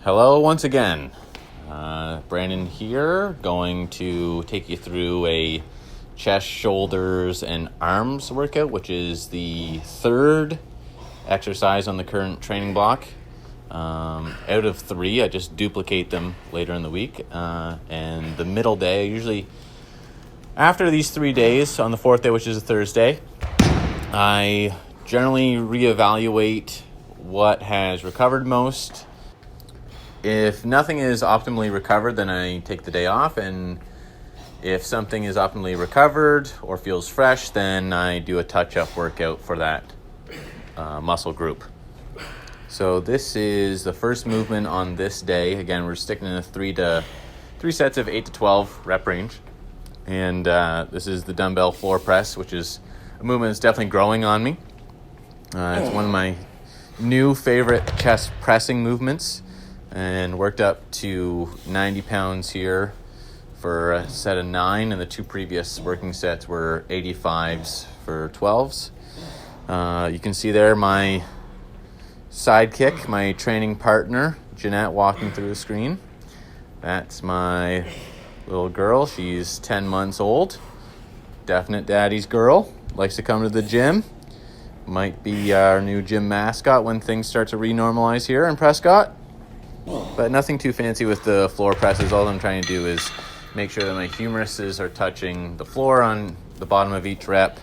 Hello once again. Brandon here, going to take you through a chest, shoulders, and arms workout, which is the third exercise on the current training block. Out of 3, I just duplicate them later in the week. And the middle day, usually after these 3 days, on the 4th day, which is a Thursday, I generally reevaluate what has recovered most. If nothing is optimally recovered, then I take the day off, and if something is optimally recovered or feels fresh, then I do a touch-up workout for that muscle group. So this is the first movement on this day. Again, we're sticking in a 3 sets of 8 to 12 rep range, and this is the dumbbell floor press, which is a movement that's definitely growing on me. It's one of my new favorite chest pressing movements, and worked up to 90 pounds here for a set of 9, and the 2 previous working sets were 85s for 12s. You can see there my sidekick, my training partner, Jeanette, walking through the screen. That's my little girl. She's 10 months old. Definite daddy's girl. Likes to come to the gym. Might be our new gym mascot when things start to renormalize here in Prescott. But nothing too fancy with the floor presses. All I'm trying to do is make sure that my humeruses are touching the floor on the bottom of each rep.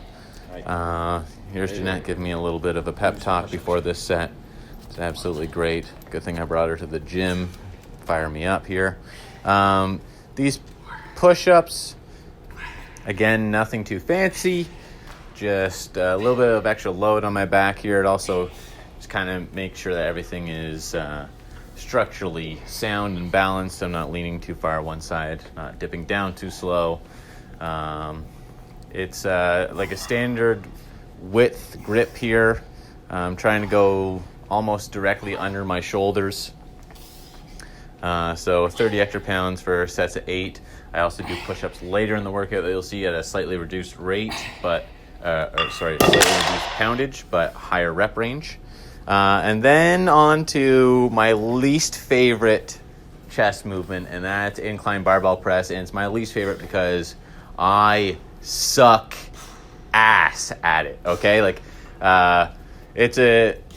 Here's Jeanette giving me a little bit of a pep talk before this set. It's absolutely great. Good thing I brought her to the gym. Fire me up here. These push-ups, again, nothing too fancy. Just a little bit of extra load on my back here. It also just kind of makes sure that everything is structurally sound and balanced. I'm not leaning too far one side, not dipping down too slow. It's like a standard width grip here. I'm trying to go almost directly under my shoulders. So 30 extra pounds for sets of 8. I also do push-ups later in the workout that you'll see at a slightly reduced rate, slightly reduced poundage, but higher rep range. And then on to my least favorite chest movement, and that's incline barbell press. And it's my least favorite because I suck ass at it. Okay,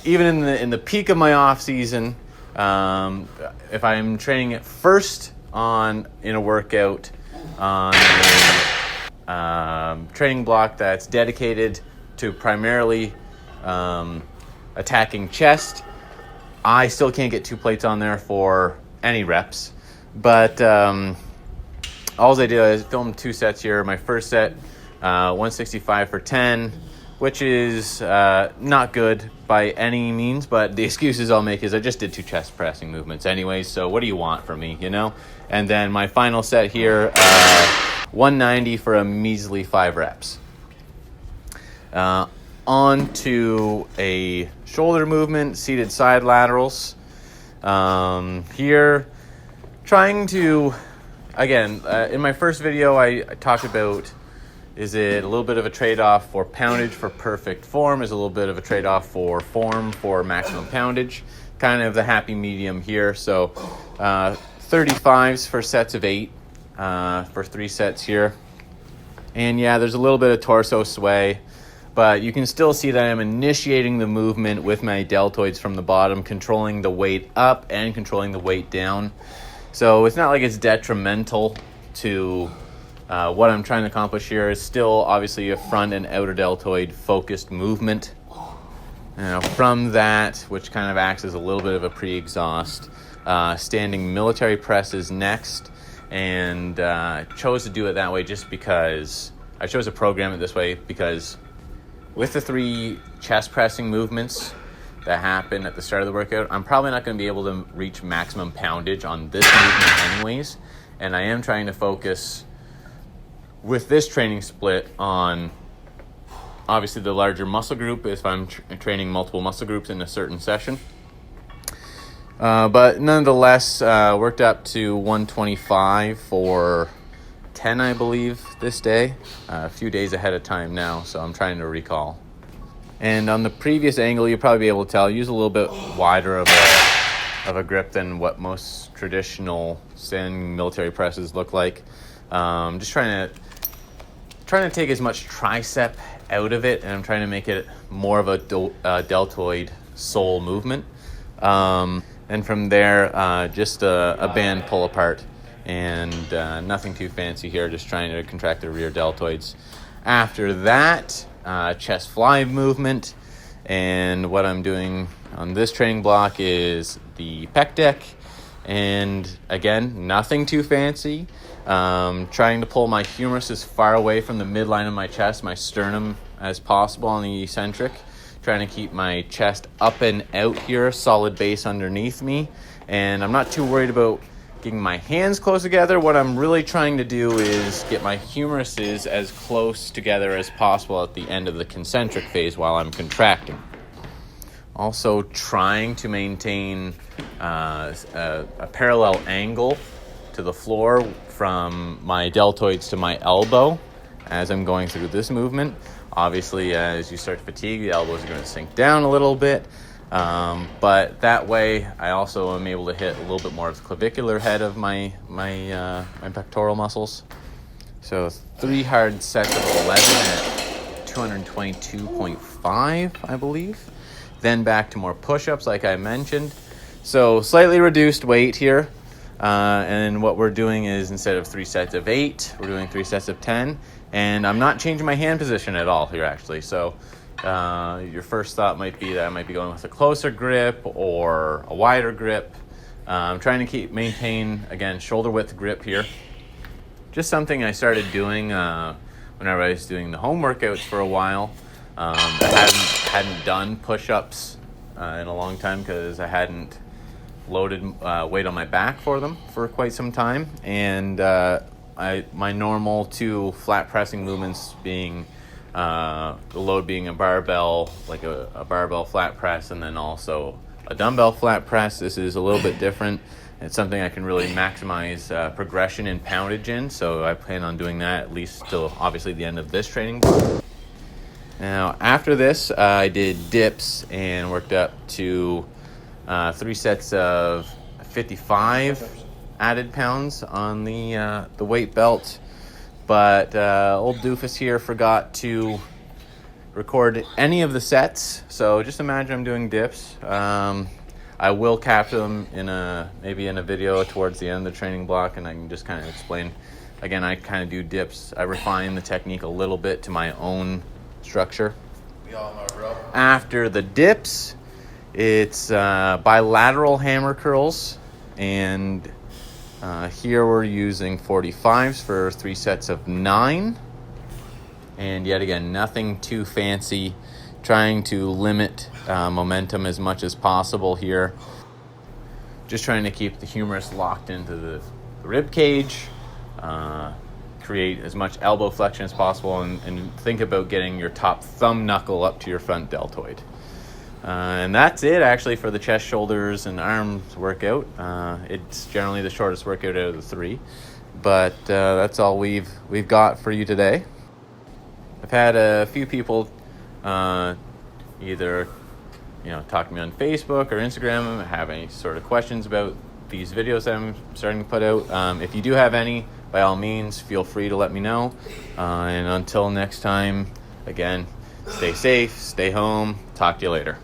even in the peak of my off season, if I'm training it first in a workout on a training block that's dedicated to primarily attacking chest, I still can't get 2 plates on there for any reps. But all I did is film 2 sets here. My first set, 165 for 10, which is not good by any means, but the excuses I'll make is I just did 2 chest pressing movements anyways, so what do you want from me, you know? And then my final set here, 190 for a measly 5 reps. On to a shoulder movement, seated side laterals. Here, trying to, again, in my first video I talked about, is it a little bit of a trade-off for poundage for perfect form? Is a little bit of a trade-off for form for maximum poundage? Kind of the happy medium here. So 35s for sets of 8 for 3 sets here. And yeah, there's a little bit of torso sway, but you can still see that I'm initiating the movement with my deltoids from the bottom, controlling the weight up and controlling the weight down. So it's not like it's detrimental to what I'm trying to accomplish here. Is still obviously a front and outer deltoid focused movement. From that, which kind of acts as a little bit of a pre-exhaust, standing military presses next, and chose to do it that way just because I chose to program it this way because with the 3 chest pressing movements that happen at the start of the workout, I'm probably not going to be able to reach maximum poundage on this movement anyways, and I am trying to focus with this training split on obviously the larger muscle group if I'm training multiple muscle groups in a certain session. But nonetheless, worked up to 125 for 10, I believe, this day. A few days ahead of time now, so I'm trying to recall. And on the previous angle, you'll probably be able to tell, use a little bit wider of of a grip than what most traditional standing military presses look like. Just trying to take as much tricep out of it, and I'm trying to make it more of a deltoid sole movement. And from there, just a band pull apart, and nothing too fancy here, just trying to contract the rear deltoids. After that, chest fly movement, and what I'm doing on this training block is the pec deck, and again, nothing too fancy. Trying to pull my humerus as far away from the midline of my chest, my sternum, as possible on the eccentric. Trying to keep my chest up and out here, solid base underneath me. And I'm not too worried about getting my hands close together. What I'm really trying to do is get my humeruses as close together as possible at the end of the concentric phase while I'm contracting. Also trying to maintain a parallel angle to the floor from my deltoids to my elbow as I'm going through this movement. Obviously, as you start to fatigue, the elbows are going to sink down a little bit. But that way, I also am able to hit a little bit more of the clavicular head of my pectoral muscles. So 3 hard sets of 11 at 222.5, I believe. Then back to more push-ups, like I mentioned. So slightly reduced weight here. And what we're doing is, instead of 3 sets of 8, we're doing 3 sets of 10. And I'm not changing my hand position at all here, actually. So your first thought might be that I might be going with a closer grip or a wider grip. I'm trying to maintain, again, shoulder width grip here. Just something I started doing whenever I was doing the home workouts for a while. I hadn't done push-ups in a long time because I hadn't loaded weight on my back for them for quite some time. And my normal 2 flat pressing movements being the load being a barbell, like a barbell flat press, and then also a dumbbell flat press. This is a little bit different. It's something I can really maximize progression and poundage in, so I plan on doing that at least till obviously the end of this training block. Now after this, I did dips and worked up to 3 sets of 55 added pounds on the weight belt. But old doofus here forgot to record any of the sets. So just imagine I'm doing dips. I will capture them maybe in a video towards the end of the training block, and I can just kind of explain. Again, I kind of do dips. I refine the technique a little bit to my own structure. We all know, bro. After the dips, it's bilateral hammer curls, and here we're using 45s for 3 sets of 9. And yet again, nothing too fancy. Trying to limit momentum as much as possible here. Just trying to keep the humerus locked into the rib cage. Create as much elbow flexion as possible, and think about getting your top thumb knuckle up to your front deltoid. And that's it actually for the chest, shoulders, and arms workout. It's generally the shortest workout out of the 3, but that's all we've got for you today. I've had a few people either talk to me on Facebook or Instagram, have any sort of questions about these videos that I'm starting to put out. If you do have any, by all means, feel free to let me know. And until next time, again, stay safe, stay home. Talk to you later.